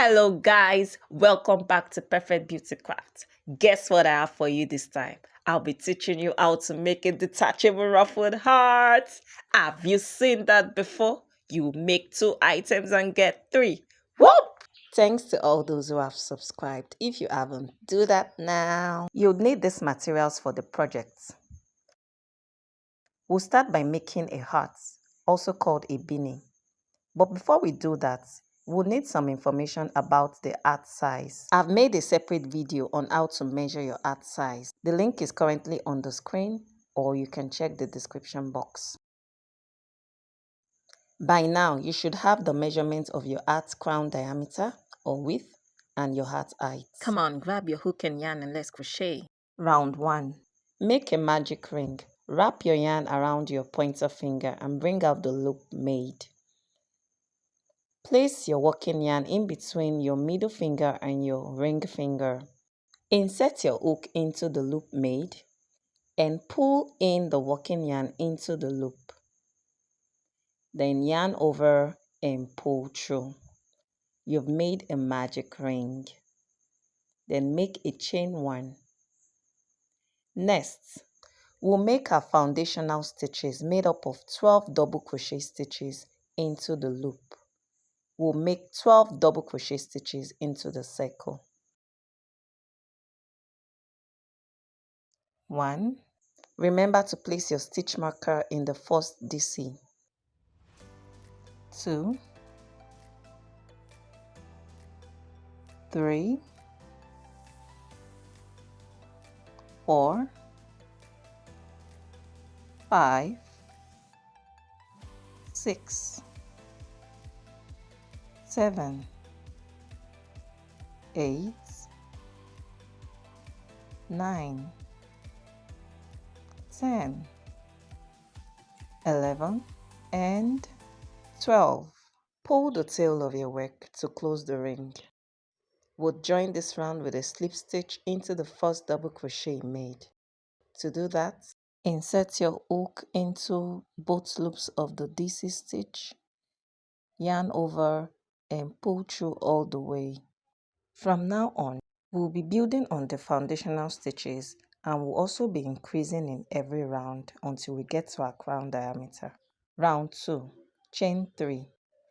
Hello guys, welcome back to Perfect Beauty Craft. Guess what I have for you this time? I'll be teaching you how to make a detachable ruffled heart. Have you seen that before? You make 2 items and get 3. Whoop! Thanks to all those who have subscribed. If you haven't, do that now. You'll need these materials for the project. We'll start by making a heart, also called a beanie. But before we do that, we'll need some information about the heart size. I've made a separate video on how to measure your heart size. The link is currently on the screen, or you can check the description box. By now, you should have the measurement of your heart crown diameter or width and your heart height. Come on, grab your hook and yarn and let's crochet. Round 1. Make a magic ring. Wrap your yarn around your pointer finger and bring out the loop made. Place your working yarn in between your middle finger and your ring finger. Insert your hook into the loop made and pull in the working yarn into the loop. Then yarn over and pull through. You've made a magic ring. Then make a chain 1. Next, we'll make our foundational stitches made up of 12 double crochet stitches into the loop. We'll make 12 double crochet stitches into the circle. 1. Remember to place your stitch marker in the first DC. 2, 3, 4, 5, 6, 7, 8, 9, 10, 11, and 12. Pull the tail of your work to close the ring. We'll join this round with a slip stitch into the first double crochet made. To do that, insert your hook into both loops of the DC stitch, yarn over and pull through all the way. From now on, we'll be building on the foundational stitches and we'll also be increasing in every round until we get to our crown diameter. Round 2, chain 3.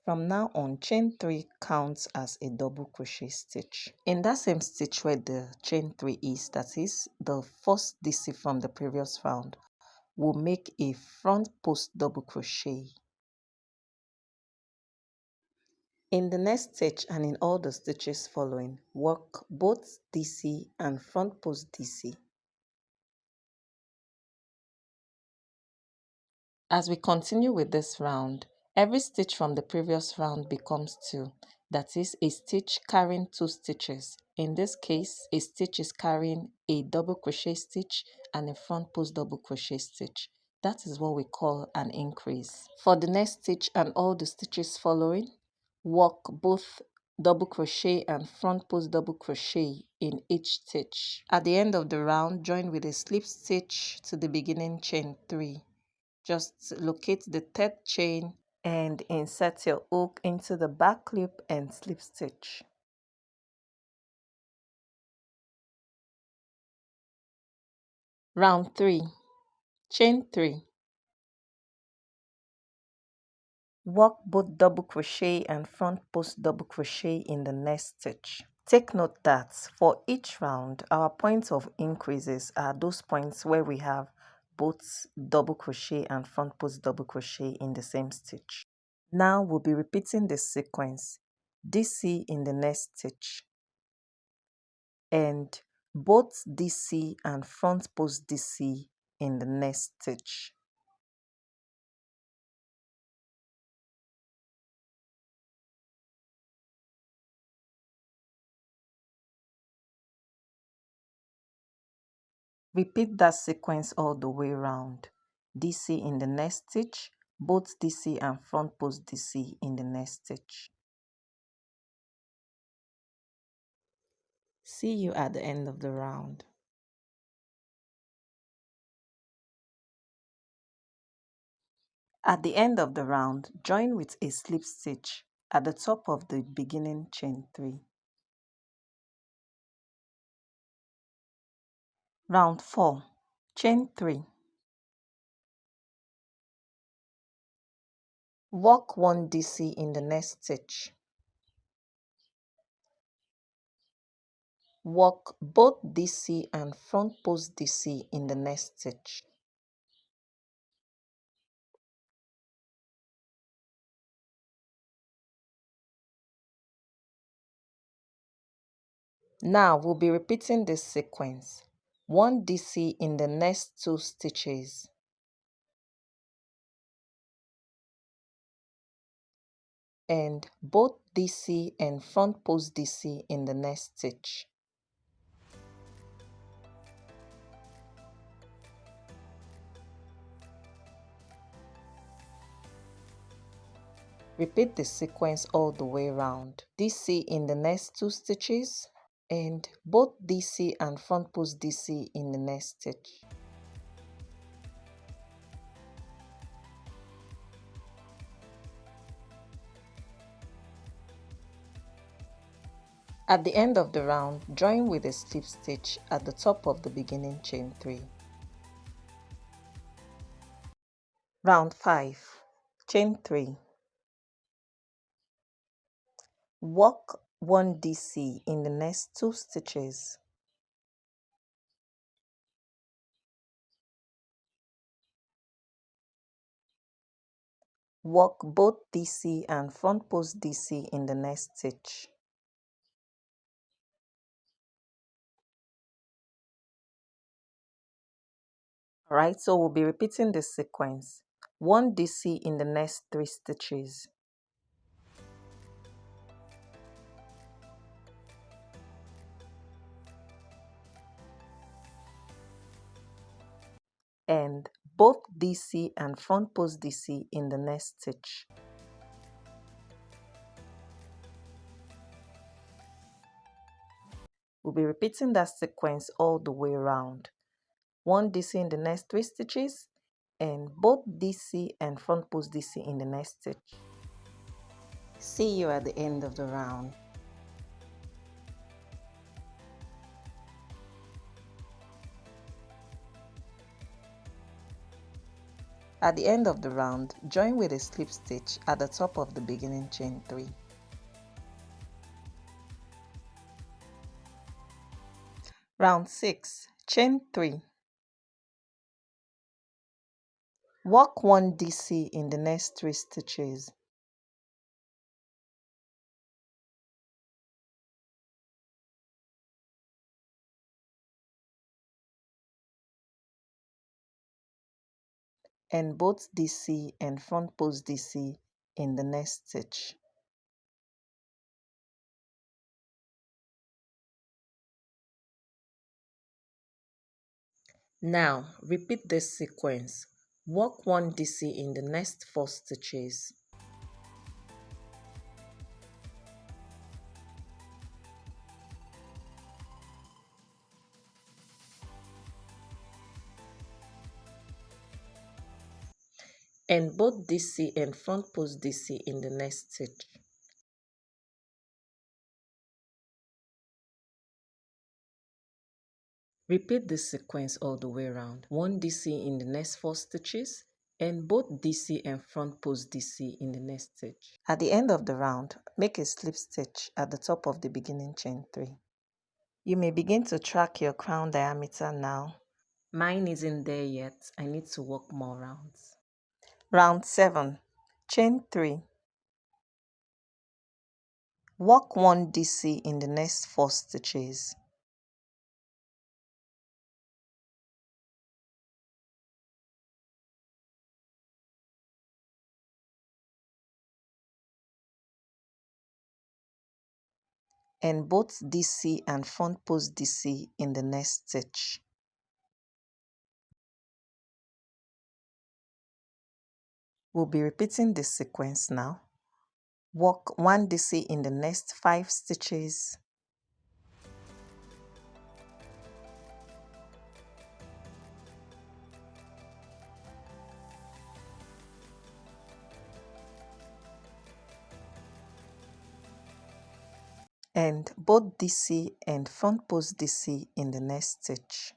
From now on, chain 3 counts as a double crochet stitch. In that same stitch where the chain 3 is, that is the first DC from the previous round, we'll make a front post double crochet. In the next stitch and in all the stitches following, work both DC and front post DC. As we continue with this round, every stitch from the previous round becomes 2. That is a stitch carrying 2 stitches. In this case, a stitch is carrying a double crochet stitch and a front post double crochet stitch. That is what we call an increase. For the next stitch and all the stitches following, work both double crochet and front post double crochet in each stitch. At the end of the round, join with a slip stitch to the beginning chain 3. Just locate the 3rd chain and insert your hook into the back loop and slip stitch. Round 3, chain 3. Work both double crochet and front post double crochet in the next stitch. Take note that for each round, our points of increases are those points where we have both double crochet and front post double crochet in the same stitch. Now we'll be repeating the sequence, DC in the next stitch, and both DC and front post DC in the next stitch. Repeat that sequence all the way around. DC in the next stitch, both DC and front post DC in the next stitch. See you at the end of the round. At the end of the round, join with a slip stitch at the top of the beginning chain 3. Round 4, chain 3. Work 1 DC in the next stitch. Work both DC and front post DC in the next stitch. Now we'll be repeating this sequence. 1 DC in the next 2 stitches. And both DC and front post DC in the next stitch. Repeat the sequence all the way around. DC in the next 2 stitches and both DC and front post DC in the next stitch. At the end of the round, join with a slip stitch at the top of the beginning chain 3. Round 5, chain 3. Work 1 DC in the next 2 stitches. Work both DC and front post DC in the next stitch. Alright, so we'll be repeating this sequence. 1 DC in the next 3 stitches. And both DC and front post DC in the next stitch. We'll be repeating that sequence all the way around. 1 DC in the next 3 stitches and both DC and front post DC in the next stitch. See you at the end of the round. At the end of the round, join with a slip stitch at the top of the beginning chain 3. Round 6, chain 3. Work 1 DC in the next 3 stitches. And both DC and front post DC in the next stitch. Now repeat this sequence. Work 1 DC in the next 4 stitches. And both DC and front post DC in the next stitch. Repeat this sequence all the way around. 1 DC in the next 4 stitches and both DC and front post DC in the next stitch. At the end of the round, make a slip stitch at the top of the beginning chain 3. You may begin to track your crown diameter now. Mine isn't there yet. I need to work more rounds. Round 7, chain 3. Work 1 DC in the next 4 stitches. And both DC and front post DC in the next stitch. We'll be repeating this sequence now. Work 1 DC in the next 5 stitches. and both DC and front post DC in the next stitch.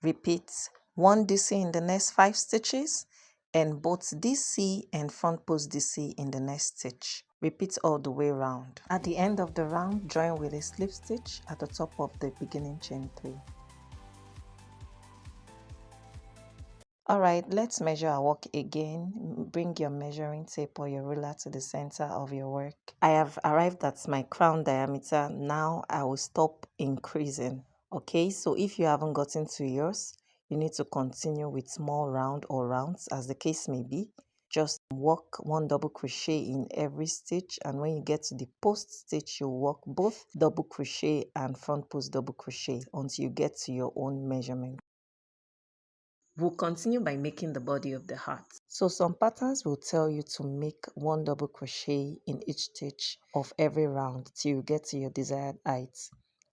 Repeat 1 DC in the next 5 stitches and both DC and front post DC in the next stitch. Repeat all the way round. At the end of the round, join with a slip stitch at the top of the beginning chain 3. Alright, let's measure our work again. Bring your measuring tape or your ruler to the center of your work. I have arrived at my crown diameter. Now I will stop increasing. Okay, so if you haven't gotten to yours, you need to continue with small round or rounds as the case may be. Just work 1 double crochet in every stitch, and when you get to the post stitch, you'll work both double crochet and front post double crochet until you get to your own measurement. We'll continue by making the body of the heart. So some patterns will tell you to make 1 double crochet in each stitch of every round till you get to your desired height.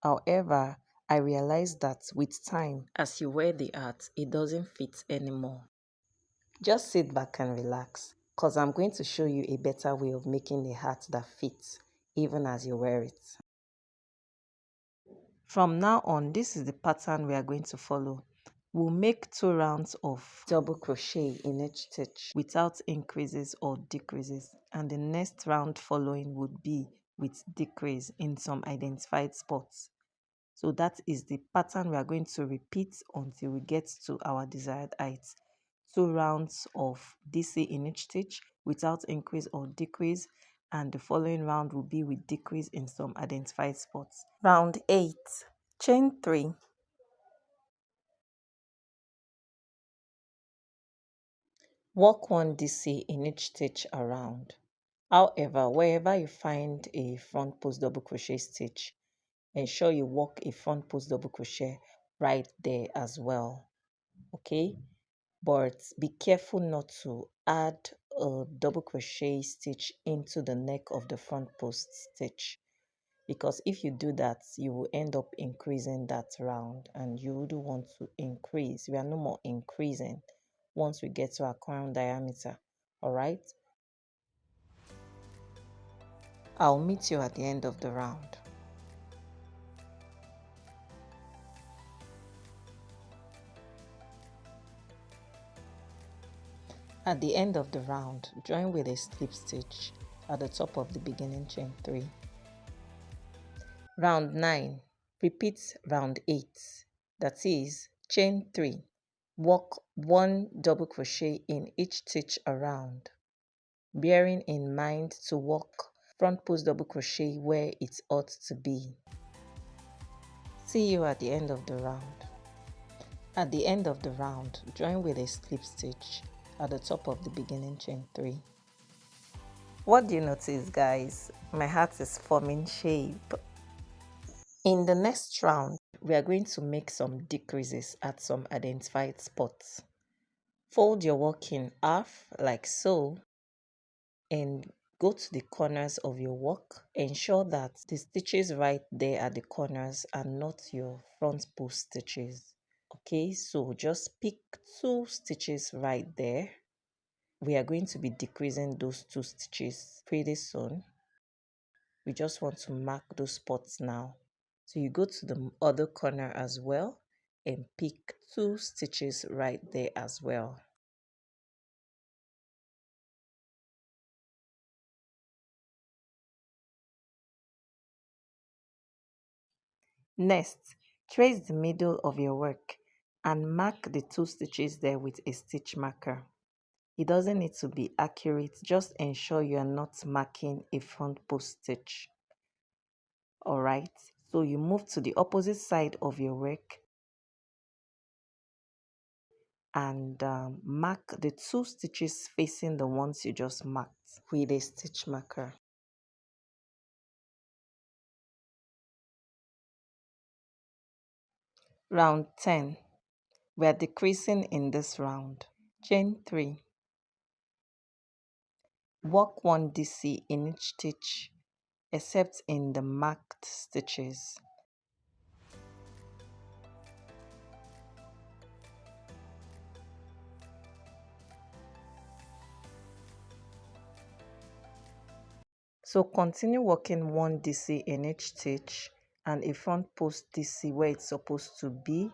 However, I realized that with time, as you wear the art, it doesn't fit anymore. Just sit back and relax, because I'm going to show you a better way of making a hat that fits even as you wear it. From now on, this is the pattern we are going to follow. We'll make 2 rounds of double crochet in each stitch without increases or decreases, and the next round following would be with decrease in some identified spots. So that is the pattern we are going to repeat until we get to our desired height. 2 rounds of DC in each stitch without increase or decrease, and the following round will be with decrease in some identified spots. Round 8, chain 3, work 1 DC in each stitch around. However, wherever you find a front post double crochet stitch, ensure you work a front post double crochet right there as well. Okay, but be careful not to add a double crochet stitch into the neck of the front post stitch, because if you do that, you will end up increasing that round, and you wouldn't want to increase. We are no more increasing once we get to our crown diameter. All right, I'll meet you at the end of the round. At the end of the round, join with a slip stitch at the top of the beginning chain 3. Round 9, repeat round 8, that is chain 3. Work 1 double crochet in each stitch around, bearing in mind to work front post double crochet where it ought to be. See you at the end of the round. At the end of the round, join with a slip stitch at the top of the beginning chain 3. What do you notice, guys? My hat is forming shape. In the next round, we are going to make some decreases at some identified spots. Fold your work in half like so and go to the corners of your work. Ensure that the stitches right there at the corners are not your front post stitches. Okay, so just pick 2 stitches right there. We are going to be decreasing those 2 stitches pretty soon. We just want to mark those spots now. So you go to the other corner as well and pick 2 stitches right there as well. Next, trace the middle of your work and mark the 2 stitches there with a stitch marker. It doesn't need to be accurate, just ensure you are not marking a front post stitch. Alright, so you move to the opposite side of your work and mark the 2 stitches facing the ones you just marked with a stitch marker. Round 10. We are decreasing in this round. Chain 3. Work 1 DC in each stitch except in the marked stitches. So continue working 1 DC in each stitch and a front post DC where it's supposed to be,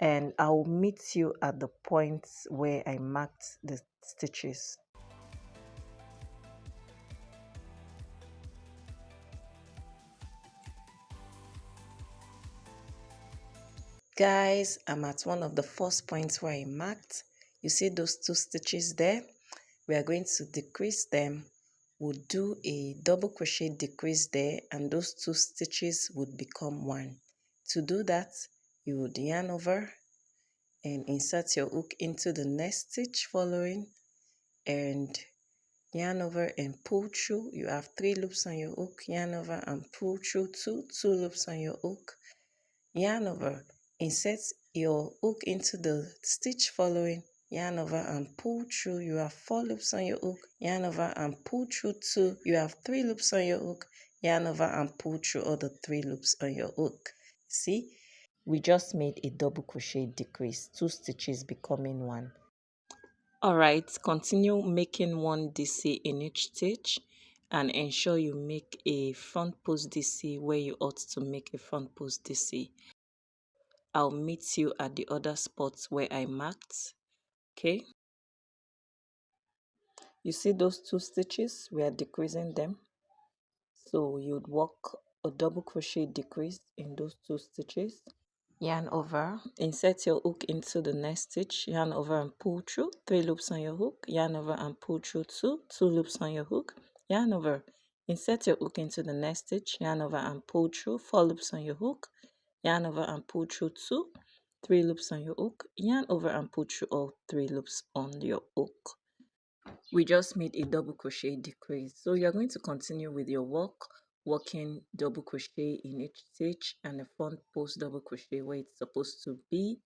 and I'll meet you at the points where I marked the stitches. Guys, I'm at one of the first points where I marked. You see those 2 stitches there? We are going to decrease them. We'll do a double crochet decrease there, and those 2 stitches would become 1. To do that, you would yarn over and insert your hook into the next stitch following, and yarn over and pull through. You have 3 loops on your hook, yarn over and pull through 2 loops on your hook, yarn over, insert your hook into the stitch following, yarn over and pull through. You have 4 loops on your hook, yarn over and pull through 2. You have 3 loops on your hook, yarn over and pull through all the 3 loops on your hook. See, we just made a double crochet decrease, 2 stitches becoming 1. Alright, continue making 1 DC in each stitch and ensure you make a front post DC where you ought to make a front post DC. I'll meet you at the other spots where I marked. Okay, you see those 2 stitches? We are decreasing them. So you'd work a double crochet decrease in those 2 stitches. Yarn over, insert your hook into the next stitch, yarn over and pull through 3 loops on your hook, yarn over and pull through 2 loops on your hook, yarn over, insert your hook into the next stitch, yarn over and pull through 4 loops on your hook, yarn over and pull through 3 loops on your hook, yarn over and pull through all 3 loops on your hook. We just made a double crochet decrease, so you're going to continue with your working double crochet in each stitch and a front post double crochet where it's supposed to be,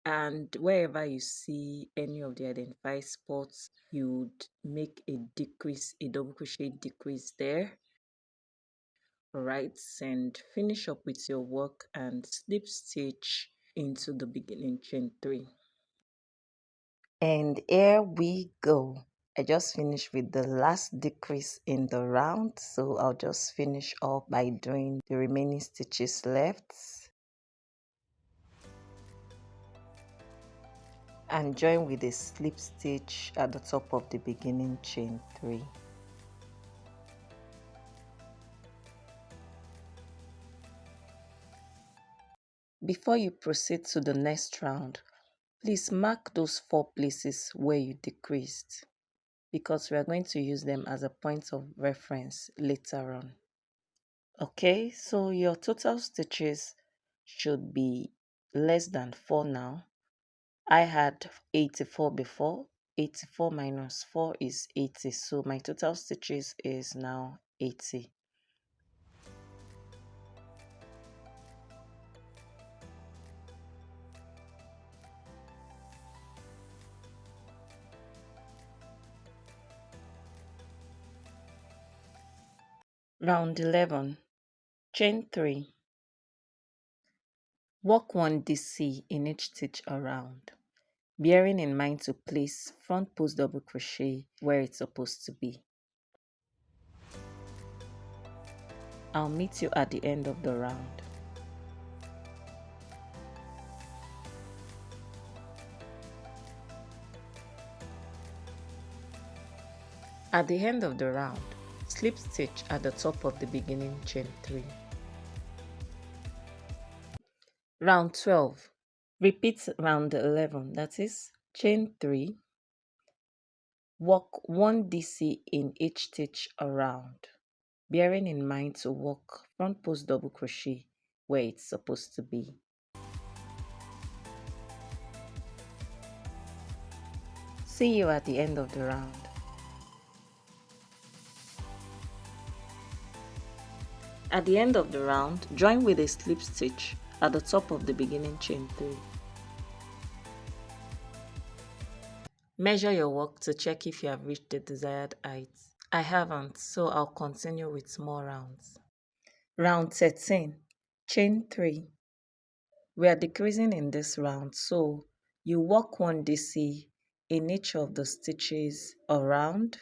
and wherever you see any of the identified spots, you would make a decrease, a double crochet decrease there. Alright, and finish up with your work and slip stitch into the beginning chain 3. And here we go. I just finished with the last decrease in the round, so I'll just finish up by doing the remaining stitches left and join with a slip stitch at the top of the beginning chain 3. Before you proceed to the next round, please mark those 4 places where you decreased, because we are going to use them as a point of reference later on. Okay, so your total stitches should be less than 4 now. I had 84 before. 84 minus 4 is 80, so my total stitches is now 80. Round 11, chain 3. Work 1 DC in each stitch around, bearing in mind to place front post double crochet where it's supposed to be. I'll meet you at the end of the round. At the end of the round, slip stitch at the top of the beginning chain 3. Round 12. Repeat round 11, that is chain 3. Work 1 DC in each stitch around, bearing in mind to work front post double crochet where it's supposed to be. See you at the end of the round. At the end of the round, join with a slip stitch at the top of the beginning chain 3. Measure your work to check if you have reached the desired height. I haven't, so I'll continue with more rounds. Round 13, chain 3. We are decreasing in this round, so you work 1 DC in each of the stitches around.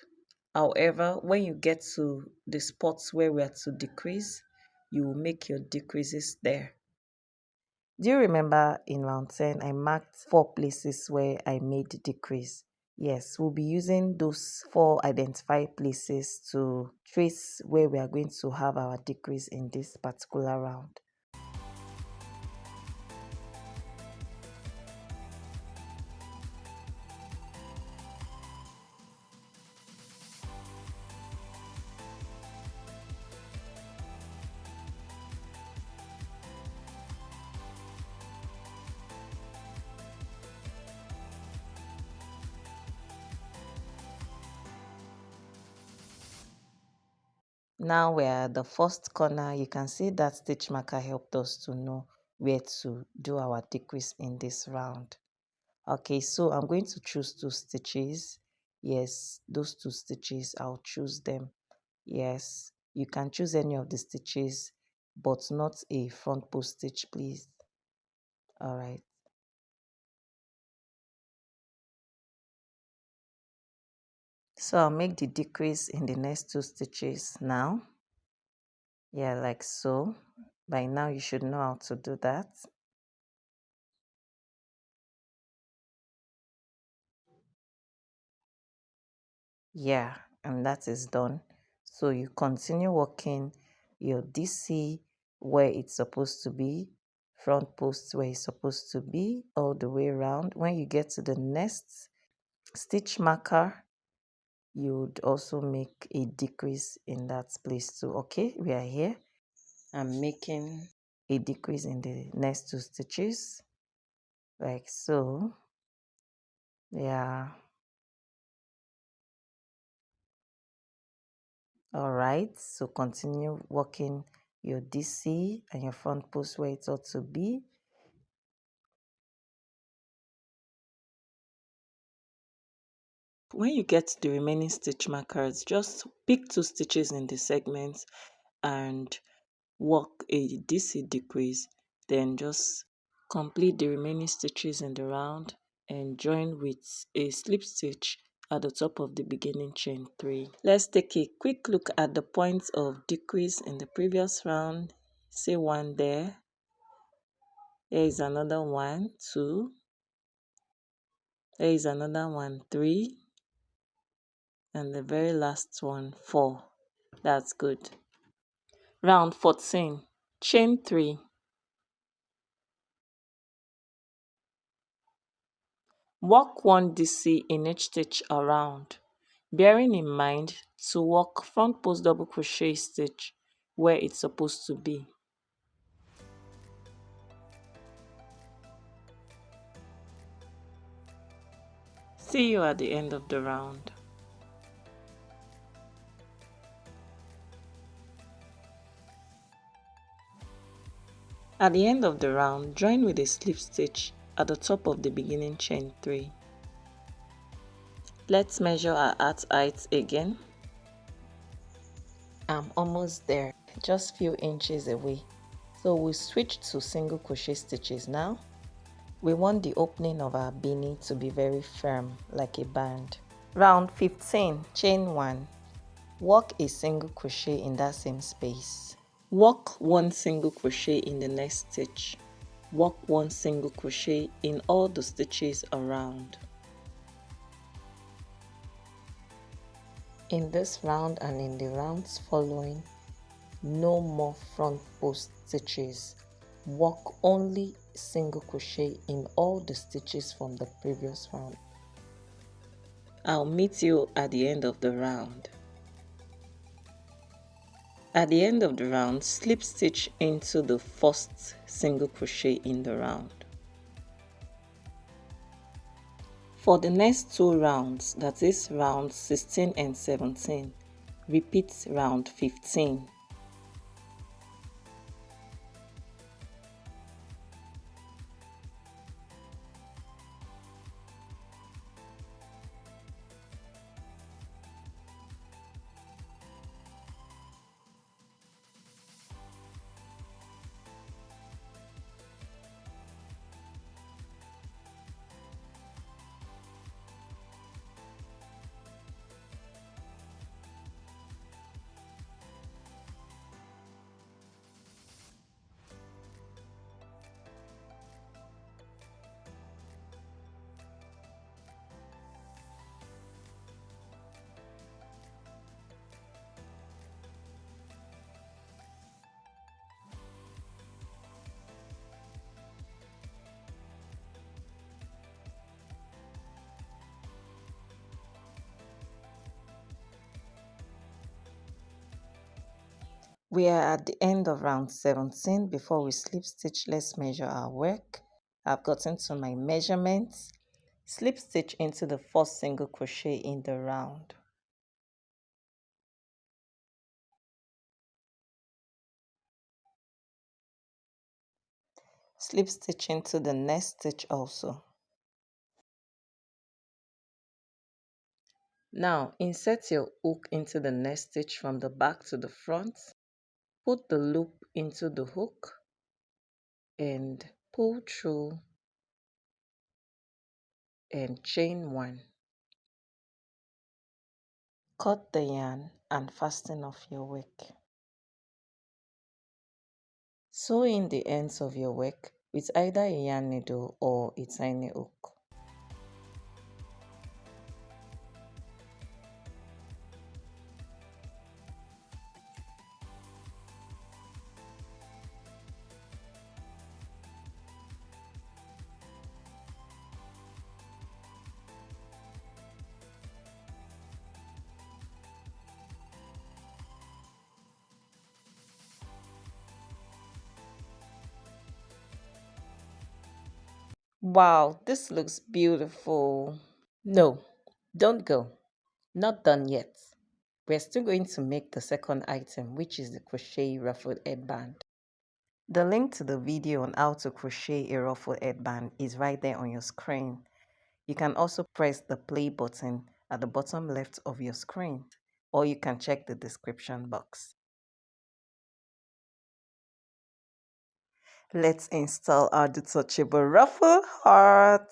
However, when you get to the spots where we are to decrease, you will make your decreases there. Do you remember in round 10, I marked 4 places where I made decrease? Yes, we'll be using those 4 identified places to trace where we are going to have our decrease in this particular round. Now we're at the first corner. You can see that stitch marker helped us to know where to do our decrease in this round. Okay, so I'm going to choose 2 stitches. Yes, those 2 stitches, I'll choose them. Yes, you can choose any of the stitches, but not a front post stitch, please. All right. So I'll make the decrease in the next 2 stitches now. Yeah, like so. By now you should know how to do that. Yeah, and that is done. So you continue working your DC where it's supposed to be, front post where it's supposed to be, all the way around. When you get to the next stitch marker, you would also make a decrease in that place too. Okay, we are here. I'm making a decrease in the next 2 stitches like so. Yeah. All right, so continue working your DC and your front post where it ought to be. When you get the remaining stitch markers, just pick 2 stitches in the segment and work a DC decrease, then just complete the remaining stitches in the round and join with a slip stitch at the top of the beginning chain 3. Let's take a quick look at the points of decrease in the previous round. Say 1 there. There is another 1, 2. There is another one, 3. And the very last one, 4. That's good. Round 14. Chain 3. Work 1 DC in each stitch around, bearing in mind to work front post double crochet stitch where it's supposed to be. See you at the end of the round. At the end of the round, join with a slip stitch at the top of the beginning chain 3. Let's measure our arc height again. I'm almost there, just few inches away. So we switch to single crochet stitches now. We want the opening of our beanie to be very firm, like a band. Round 15, chain 1. Work a single crochet in that same space. Work 1 single crochet in the next stitch. Work 1 single crochet in all the stitches around. In this round and in the rounds following, no more front post stitches. Work only single crochet in all the stitches from the previous round. I'll meet you at the end of the round. At the end of the round, slip stitch into the first single crochet in the round. For the next 2 rounds, that is round 16 and 17, repeat round 15. We are at the end of round 17. Before we slip stitch, let's measure our work. I've gotten to my measurements. Slip stitch into the first single crochet in the round. Slip stitch into the next stitch also. Now insert your hook into the next stitch from the back to the front. Put the loop into the hook and pull through and chain 1. Cut the yarn and fasten off your work. Sew in the ends of your work with either a yarn needle or a tiny hook. Wow, this looks beautiful. No, don't go. Not done yet. We're still going to make the second item, which is the crochet ruffled headband. The link to the video on how to crochet a ruffled headband is right there on your screen. You can also press the play button at the bottom left of your screen, or you can check the description box. Let's install our detachable ruffle heart.